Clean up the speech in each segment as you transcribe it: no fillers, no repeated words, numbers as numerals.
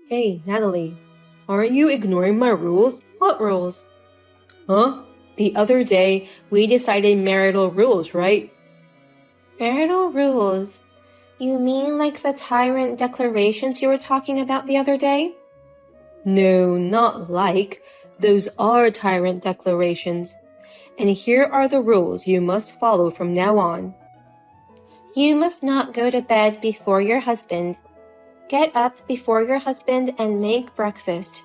Hey, Natalie, aren't you ignoring my rules? What rules? Huh? The other day, we decided marital rules, right? Marital rules? You mean like the tyrant declarations you were talking about the other day? No, not like. Those are tyrant declarations. And here are the rules you must follow from now on. You must not go to bed before your husband. Get up before your husband and make breakfast.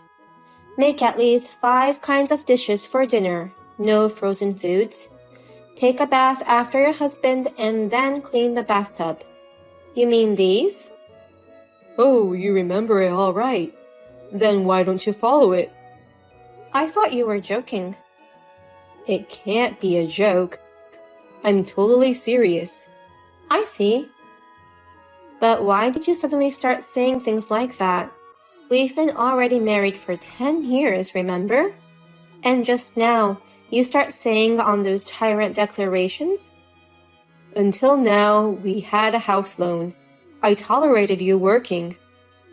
Make at least 5 kinds of dishes for dinner. No frozen foods. Take a bath after your husband and then clean the bathtub. You mean these? Oh, you remember it all right. Then why don't you follow it? I thought you were joking. It can't be a joke. I'm totally serious. I see. But why did you suddenly start saying things like that? We've been already married for 10 years, remember? And just now, you start saying on those tyrant declarations? Until now, we had a house loan. I tolerated you working,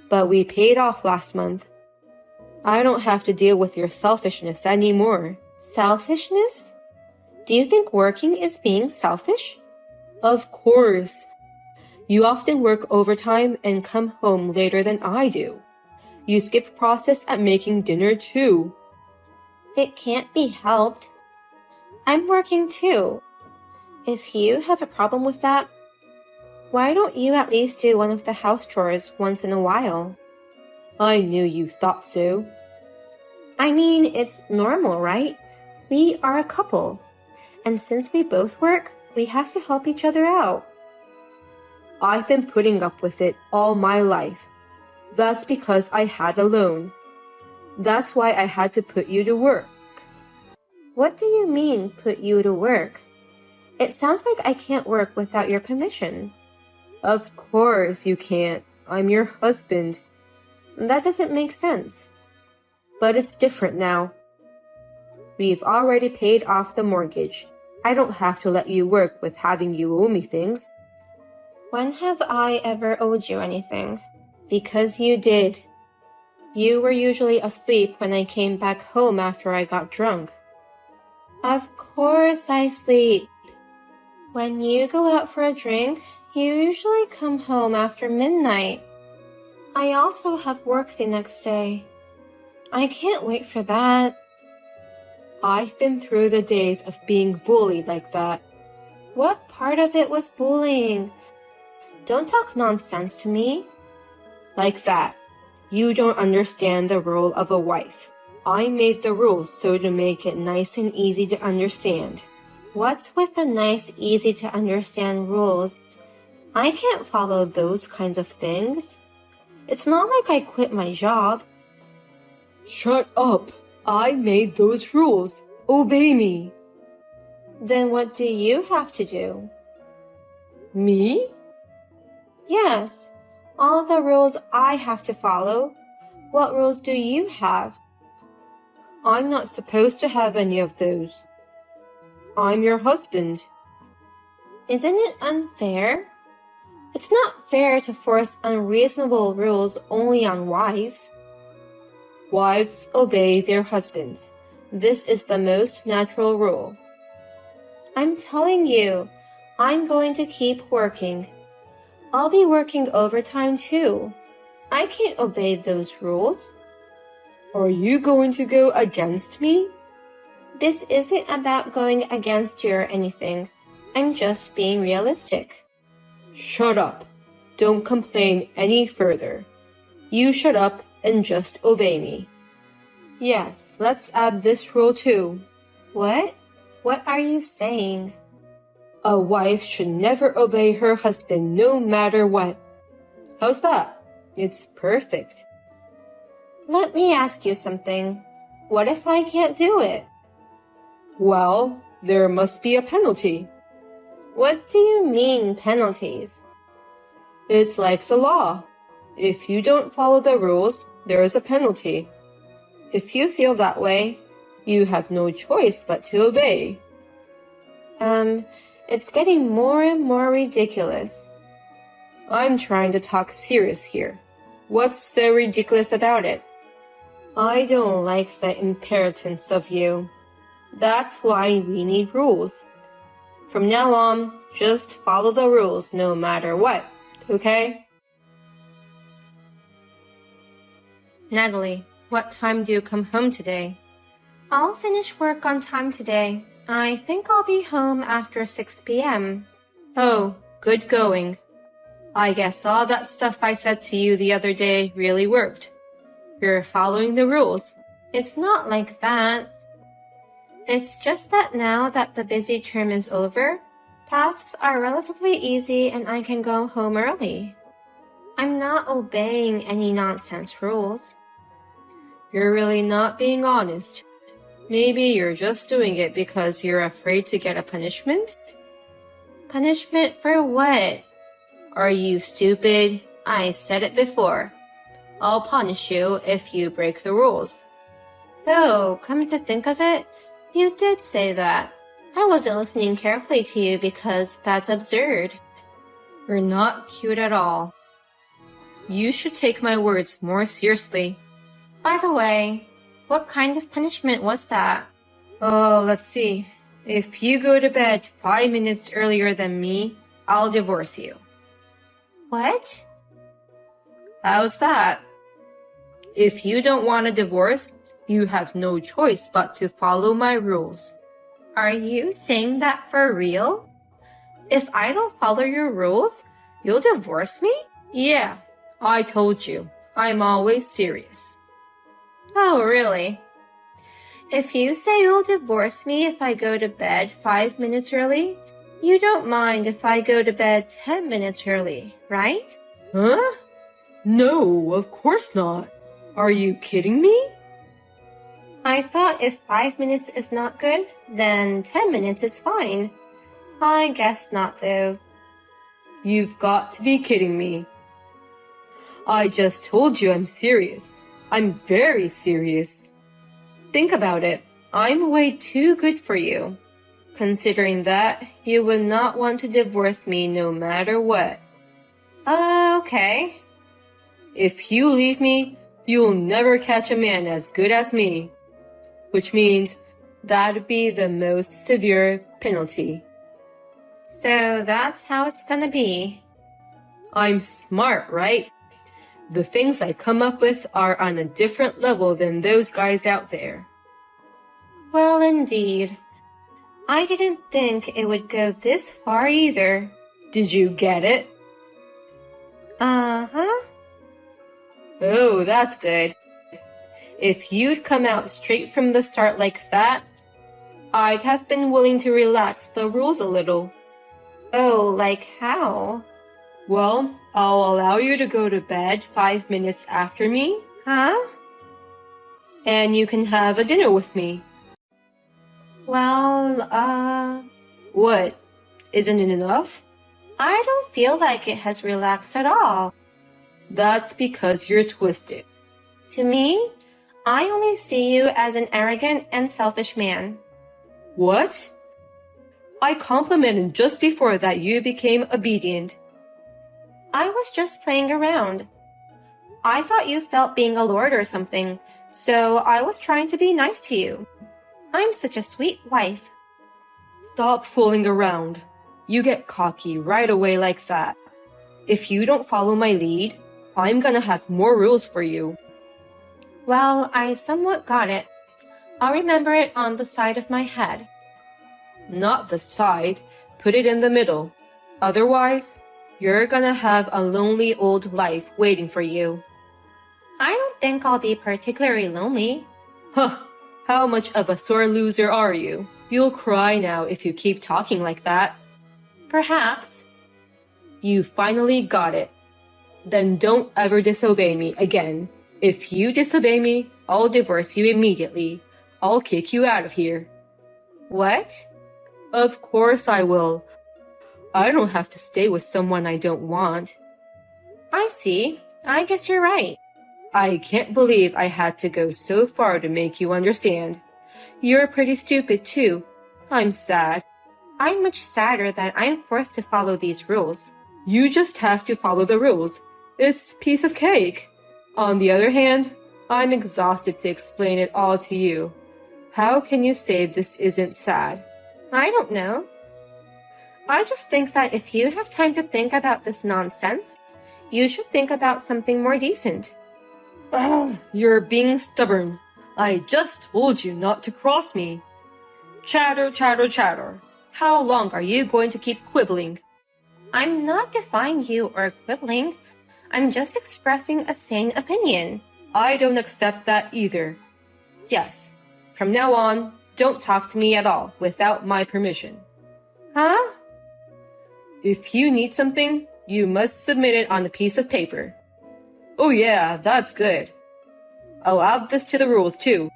but we paid off last month. I don't have to deal with your selfishness anymore. Selfishness? Do you think working is being selfish? Of course. You often work overtime and come home later than I do. You skip process at making dinner too. It can't be helped. I'm working too. If you have a problem with that, why don't you at least do one of the house chores once in a while? I knew you thought so. I mean, it's normal, right? We are a couple. And since we both work, we have to help each other out. I've been putting up with it all my life. That's because I had a loan. That's why I had to put you to work. What do you mean, put you to work? It sounds like I can't work without your permission. Of course you can't. I'm your husband. That doesn't make sense. But it's different now. We've already paid off the mortgage. I don't have to let you work with having you owe me things. When have I ever owed you anything? Because you did. You were usually asleep when I came back home after I got drunk. Of course I sleep. When you go out for a drink, you usually come home after midnight. I also have work the next day. I can't wait for that. I've been through the days of being bullied like that. What part of it was bullying? Don't talk nonsense to me. Like that. You don't understand the role of a wife. I made the rules so to make it nice and easy to understand. What's with the nice, easy to understand rules? I can't follow those kinds of things. It's not like I quit my job. Shut up! I made those rules. Obey me. Then what do you have to do? Me? Yes, all the rules I have to follow. What rules do you have? I'm not supposed to have any of those. I'm your husband. Isn't it unfair? It's not fair to force unreasonable rules only on wives. Wives obey their husbands. This is the most natural rule. I'm telling you, I'm going to keep working. I'll be working overtime too. I can't obey those rules. Are you going to go against me? This isn't about going against you or anything. I'm just being realistic. Shut up. Don't complain any further. You shut up and just obey me. Yes, let's add this rule too. What? What are you saying? A wife should never obey her husband no matter what. How's that? It's perfect. Let me ask you something. What if I can't do it? Well, there must be a penalty. What do you mean, penalties? It's like the law. If you don't follow the rules, there is a penalty. If you feel that way, you have no choice but to obey. It's getting more and more ridiculous. I'm trying to talk serious here. What's so ridiculous about it? I don't like the impertinence of you. That's why we need rules. From now on, just follow the rules no matter what, okay? Natalie, what time do you come home today? I'll finish work on time today. I think I'll be home after 6 p.m. Oh, good going. I guess all that stuff I said to you the other day really worked. You're following the rules. It's not like that. It's just that now that the busy term is over, tasks are relatively easy and I can go home early. I'm not obeying any nonsense rules. You're really not being honest. Maybe you're just doing it because you're afraid to get a punishment? Punishment for what? Are you stupid? I said it before. I'll punish you if you break the rules. Oh, come to think of it, you did say that. I wasn't listening carefully to you because that's absurd. You're not cute at all. You should take my words more seriously. By the way, what kind of punishment was that? Oh, let's see. If you go to bed 5 minutes earlier than me, I'll divorce you. What? How's that? If you don't want a divorce, you have no choice but to follow my rules. Are you saying that for real? If I don't follow your rules, you'll divorce me? Yeah, I told you. I'm always serious. Oh, really? If you say you'll divorce me if I go to bed 5 minutes early, you don't mind if I go to bed 10 minutes early, right? Huh? No, of course not. Are you kidding me? I thought if 5 minutes is not good, then 10 minutes is fine. I guess not, though. You've got to be kidding me. I just told you I'm serious. I'm very serious. Think about it. I'm way too good for you. Considering that, you would not want to divorce me no matter what. Okay. If you leave me, you'll never catch a man as good as me. Which means that'd be the most severe penalty. So that's how it's gonna be. I'm smart, right? The things I come up with are on a different level than those guys out there. Well, indeed. I didn't think it would go this far either. Did you get it? Uh-huh. Oh, that's good. If you'd come out straight from the start like that, I'd have been willing to relax the rules a little. Oh, like how? Well, I'll allow you to go to bed 5 minutes after me. Huh? And you can have a dinner with me. Well, What? Isn't it enough? I don't feel like it has relaxed at all. That's because you're twisted. To me, I only see you as an arrogant and selfish man. What? I complimented just before that you became obedient. I was just playing around. I thought you felt being a lord or something, so I was trying to be nice to you. I'm such a sweet wife. Stop fooling around. You get cocky right away like that. If you don't follow my lead, I'm gonna have more rules for you. Well, I somewhat got it. I'll remember it on the side of my head. Not the side, put it in the middle. Otherwise, you're gonna have a lonely old life waiting for you. I don't think I'll be particularly lonely. Huh, how much of a sore loser are you? You'll cry now if you keep talking like that. Perhaps. You finally got it. Then don't ever disobey me again. If you disobey me, I'll divorce you immediately. I'll kick you out of here. What? Of course I will. I don't have to stay with someone I don't want. I see. I guess you're right. I can't believe I had to go so far to make you understand. You're pretty stupid too. I'm sad. I'm much sadder that I'm forced to follow these rules. You just have to follow the rules. It's a piece of cake. On the other hand, I'm exhausted to explain it all to you. How can you say this isn't sad? I don't know. I just think that if you have time to think about this nonsense, you should think about something more decent. Ugh, you're being stubborn. I just told you not to cross me. Chatter, chatter, chatter. How long are you going to keep quibbling? I'm not defying you or quibbling. I'm just expressing a sane opinion. I don't accept that either. Yes, from now on, don't talk to me at all without my permission. Huh? If you need something, you must submit it on a piece of paper. Oh yeah, that's good. I'll add this to the rules too.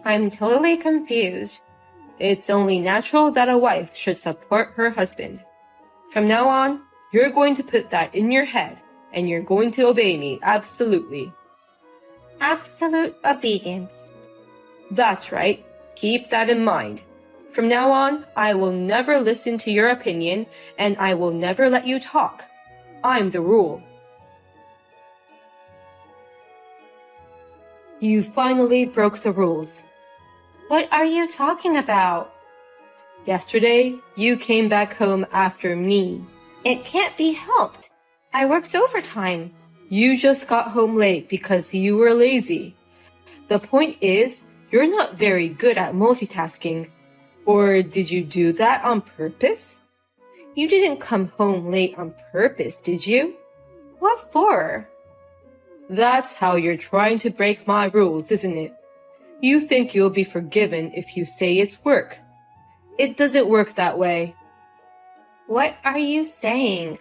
I'm totally confused. It's only natural that a wife should support her husband. From now on, you're going to put that in your head, and you're going to obey me absolutely. Absolute obedience. That's right. Keep that in mind. From now on, I will never listen to your opinion, and I will never let you talk. I'm the rule. You finally broke the rules. What are you talking about? Yesterday, you came back home after me. It can't be helped. I worked overtime. You just got home late because you were lazy. The point is, you're not very good at multitasking. Or did you do that on purpose? You didn't come home late on purpose, did you? What for? That's how you're trying to break my rules, isn't it? You think you'll be forgiven if you say it's work. It doesn't work that way. What are you saying?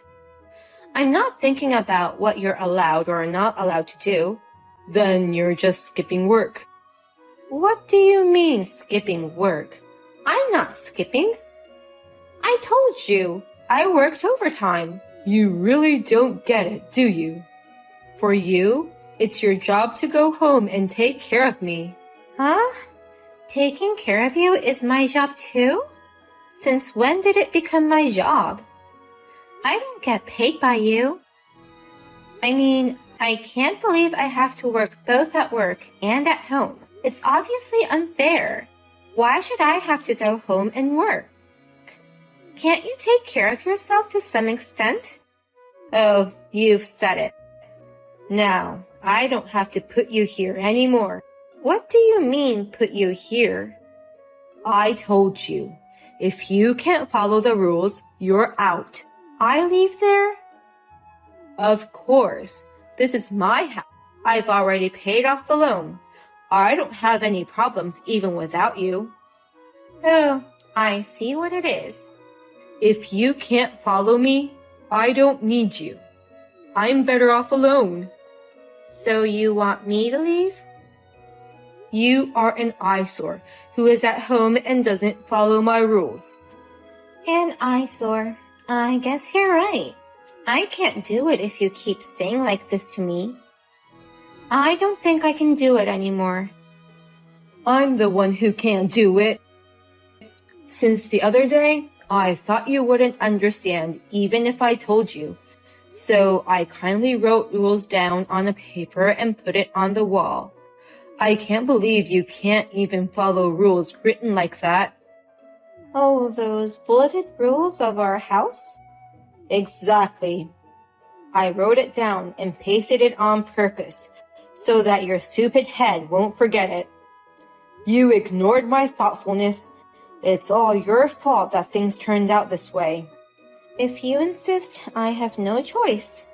I'm not thinking about what you're allowed or not allowed to do. Then you're just skipping work. What do you mean, skipping work? I'm not skipping. I told you, I worked overtime. You really don't get it, do you? For you, it's your job to go home and take care of me. Huh? Taking care of you is my job too? Since when did it become my job? I don't get paid by you. I mean, I can't believe I have to work both at work and at home. It's obviously unfair. Why should I have to go home and work? Can't you take care of yourself to some extent? Oh, you've said it. Now, I don't have to put you here anymore. What do you mean, put you here? I told you, if you can't follow the rules, you're out. I leave there? Of course. This is my house. I've already paid off the loan. I don't have any problems even without you. Oh, I see what it is. If you can't follow me, I don't need you. I'm better off alone. So you want me to leave? You are an eyesore who is at home and doesn't follow my rules. An eyesore. I guess you're right. I can't do it if you keep saying like this to me. I don't think I can do it anymore. I'm the one who can't do it. Since the other day, I thought you wouldn't understand even if I told you. So I kindly wrote rules down on a paper and put it on the wall. I can't believe you can't even follow rules written like that. Oh, those bulleted rules of our house? Exactly. I wrote it down and pasted it on purpose so that your stupid head won't forget it. You ignored my thoughtfulness. It's all your fault that things turned out this way. If you insist, I have no choice.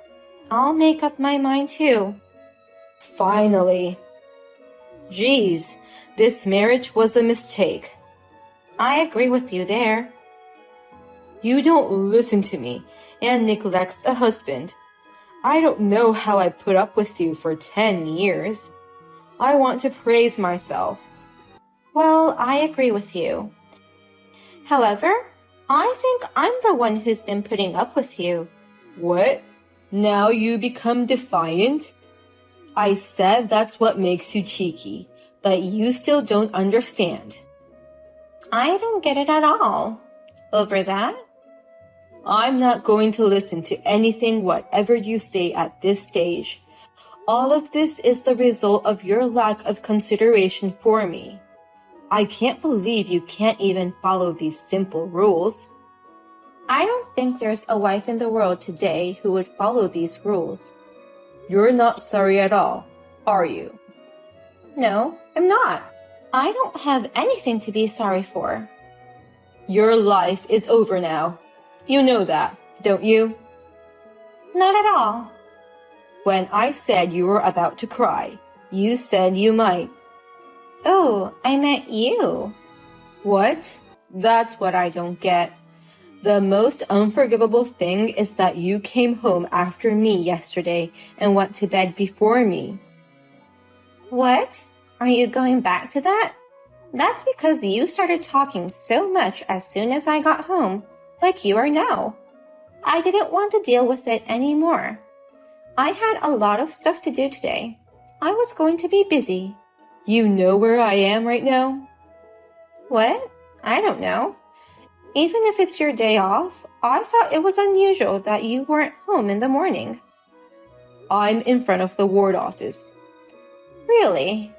I'll make up my mind too. Finally. Geez, this marriage was a mistake. I agree with you there. You don't listen to me and neglects a husband. I don't know how I put up with you for 10 years. I want to praise myself. Well, I agree with you. However, I think I'm the one who's been putting up with you. What? Now you become defiant? I said that's what makes you cheeky, but you still don't understand. I don't get it at all. Over that? I'm not going to listen to anything whatever you say at this stage. All of this is the result of your lack of consideration for me. I can't believe you can't even follow these simple rules. I don't think there's a wife in the world today who would follow these rules. You're not sorry at all, are you? No, I'm not. I don't have anything to be sorry for. Your life is over now. You know that, don't you? Not at all. When I said you were about to cry, you said you might. Oh, I meant you. What? That's what I don't get. The most unforgivable thing is that you came home after me yesterday and went to bed before me. What? Are you going back to that? That's because you started talking so much as soon as I got home, like you are now. I didn't want to deal with it anymore. I had a lot of stuff to do today. I was going to be busy. You know where I am right now? What? I don't know. Even if it's your day off, I thought it was unusual that you weren't home in the morning. I'm in front of the ward office. Really?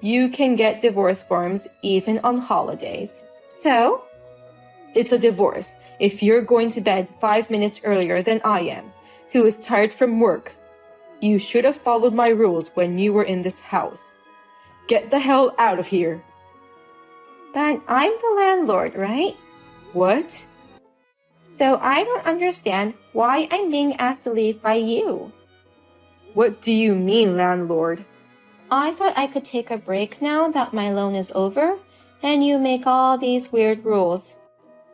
You can get divorce forms even on holidays. So? It's a divorce if you're going to bed 5 minutes earlier than I am, who is tired from work. You should have followed my rules when you were in this house. Get the hell out of here. But I'm the landlord, right? What? So I don't understand why I'm being asked to leave by you. What do you mean, landlord? I thought I could take a break now that my loan is over, and you make all these weird rules.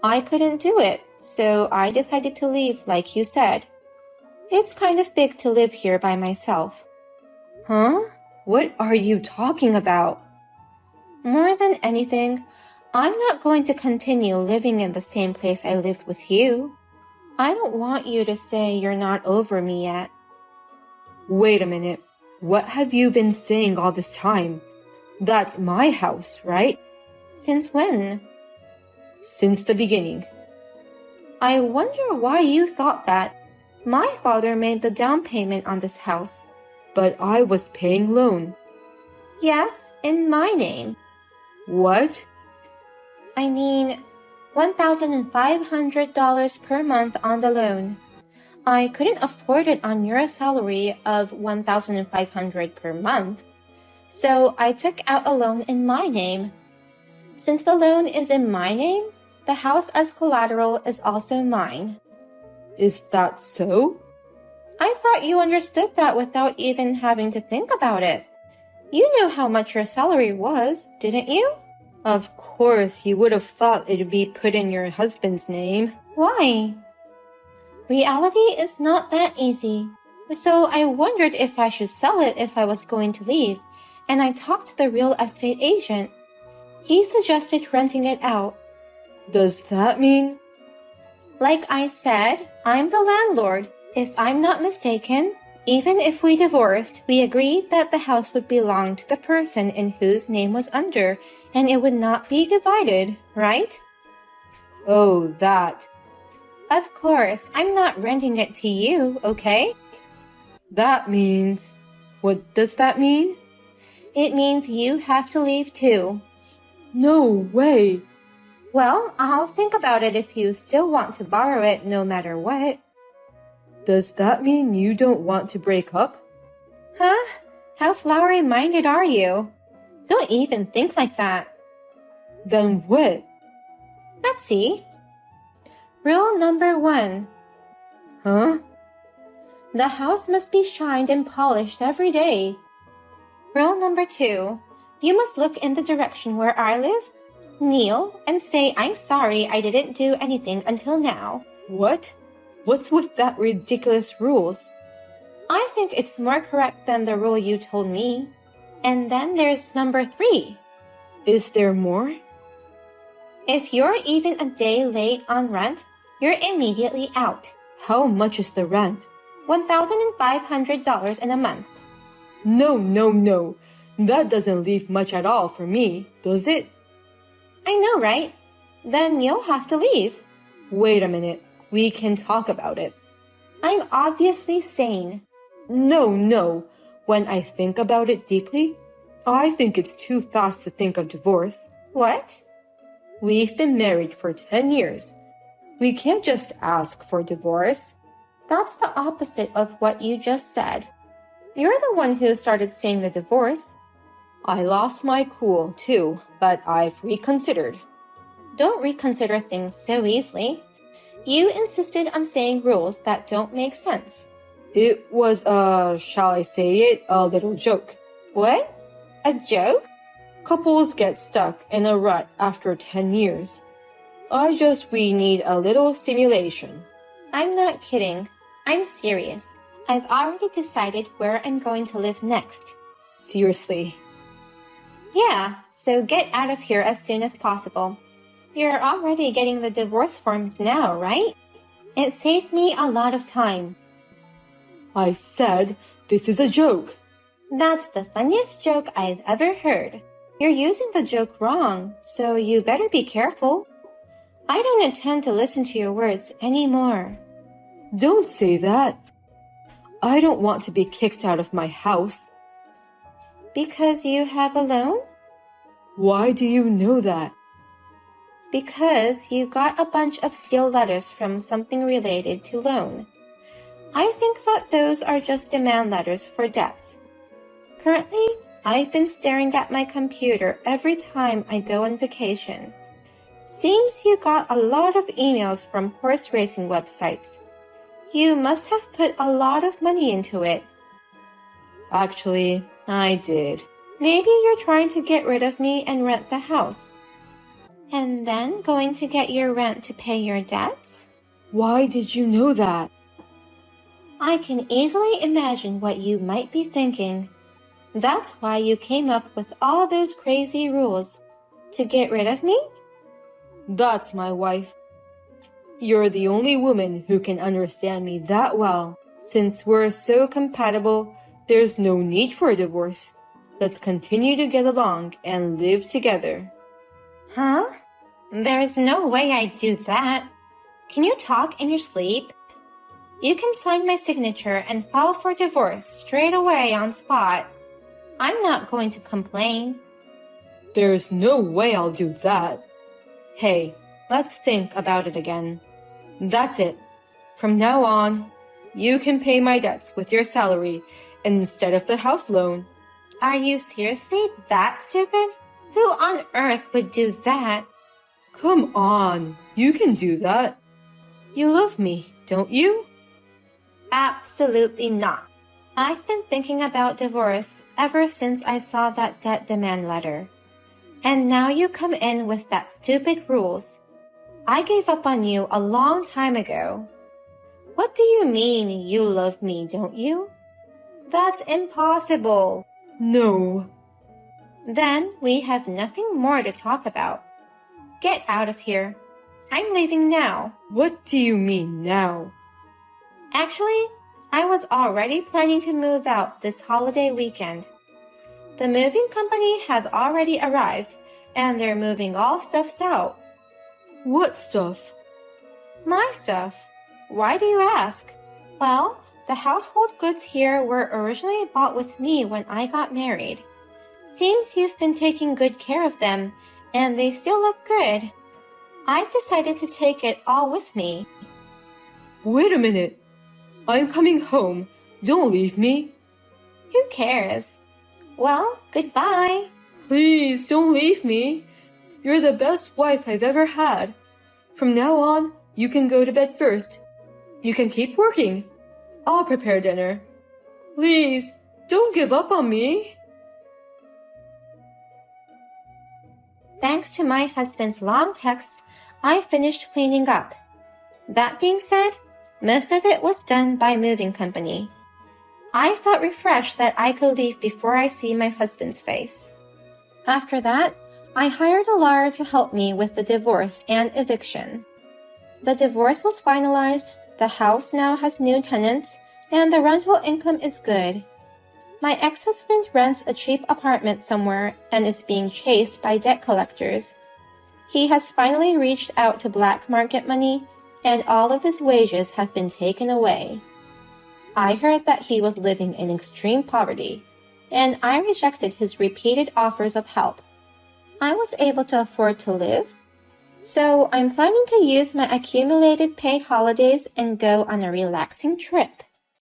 I couldn't do it, so I decided to leave like you said. It's kind of big to live here by myself. Huh? What are you talking about? More than anything, I'm not going to continue living in the same place I lived with you. I don't want you to say you're not over me yet. Wait a minute. What have you been saying all this time? That's my house, right? Since when? Since the beginning. I wonder why you thought that. My father made the down payment on this house. But I was paying loan. Yes, in my name. What? I mean, $1,500 per month on the loan. I couldn't afford it on your salary of $1,500 per month, so I took out a loan in my name. Since the loan is in my name, the house as collateral is also mine. Is that so? I thought you understood that without even having to think about it. You knew how much your salary was, didn't you? Of course, you would have thought it'd be put in your husband's name. Why? Reality is not that easy. So I wondered if I should sell it if I was going to leave, and I talked to the real estate agent. He suggested renting it out. Does that mean? Like I said, I'm the landlord. If I'm not mistaken, even if we divorced, we agreed that the house would belong to the person in whose name was under, and it would not be divided, right? Oh, that. Of course, I'm not renting it to you, okay? That means... What does that mean? It means you have to leave too. No way. Well, I'll think about it if you still want to borrow it no matter what. Does that mean you don't want to break up? Huh? How flowery-minded are you? Don't even think like that. Then what? Let's see. Rule number 1. Huh? The house must be shined and polished every day. Rule number 2. You must look in the direction where I live, kneel, and say, "I'm sorry I didn't do anything until now." What? What's with that ridiculous rules? I think it's more correct than the rule you told me. And then there's number 3. Is there more? If you're even a day late on rent, you're immediately out. How much is the rent? $1,500 in a month. No. That doesn't leave much at all for me, does it? I know, right? Then you'll have to leave. Wait a minute. We can talk about it. I'm obviously sane. No. When I think about it deeply, I think it's too fast to think of divorce. What? We've been married for 10 years. We can't just ask for divorce. That's the opposite of what you just said. You're the one who started saying the divorce. I lost my cool, too, but I've reconsidered. Don't reconsider things so easily. You insisted on saying rules that don't make sense. It was shall I say it, a little joke. What? A joke? Couples get stuck in a rut after 10 years. We need a little stimulation. I'm not kidding. I'm serious. I've already decided where I'm going to live next. Seriously? Yeah, so get out of here as soon as possible. You're already getting the divorce forms now, right? It saved me a lot of time. I said this is a joke. That's the funniest joke I've ever heard. You're using the joke wrong, so you better be careful. I don't intend to listen to your words anymore. Don't say that. I don't want to be kicked out of my house. Because you have a loan? Why do you know that? Because you got a bunch of sealed letters from something related to loan. I think that those are just demand letters for debts. Currently, I've been staring at my computer every time I go on vacation. Seems you got a lot of emails from horse racing websites. You must have put a lot of money into it. Actually, I did. Maybe you're trying to get rid of me and rent the house. And then going to get your rent to pay your debts? Why did you know that? I can easily imagine what you might be thinking. That's why you came up with all those crazy rules. To get rid of me? That's my wife. You're the only woman who can understand me that well. Since we're so compatible, there's no need for a divorce. Let's continue to get along and live together. Huh? There's no way I'd do that. Can you talk in your sleep? You can sign my signature and file for divorce straight away on spot. I'm not going to complain. There's no way I'll do that. Hey, let's think about it again. That's it. From now on, you can pay my debts with your salary instead of the house loan. Are you seriously that stupid? Who on earth would do that? Come on, you can do that. You love me, don't you? Absolutely not. I've been thinking about divorce ever since I saw that debt demand letter. And now you come in with that stupid rules. I gave up on you a long time ago. What do you mean you love me, don't you? That's impossible. No. Then we have nothing more to talk about. Get out of here. I'm leaving now. What do you mean now? Actually, I was already planning to move out this holiday weekend. The moving company have already arrived, and they're moving all stuffs out. What stuff? My stuff. Why do you ask? Well, the household goods here were originally bought with me when I got married. Seems you've been taking good care of them, and they still look good. I've decided to take it all with me. Wait a minute. I'm coming home. Don't leave me. Who cares? Well, goodbye. Please don't leave me. You're the best wife I've ever had. From now on, you can go to bed first. You can keep working. I'll prepare dinner. Please, don't give up on me. Thanks to my husband's long texts, I finished cleaning up. That being said, most of it was done by moving company. I felt refreshed that I could leave before I see my husband's face. After that, I hired a lawyer to help me with the divorce and eviction. The divorce was finalized, the house now has new tenants, and the rental income is good. My ex-husband rents a cheap apartment somewhere and is being chased by debt collectors. He has finally reached out to black market money, and all of his wages have been taken away. I heard that he was living in extreme poverty, and I rejected his repeated offers of help. I was able to afford to live, so I'm planning to use my accumulated paid holidays and go on a relaxing trip.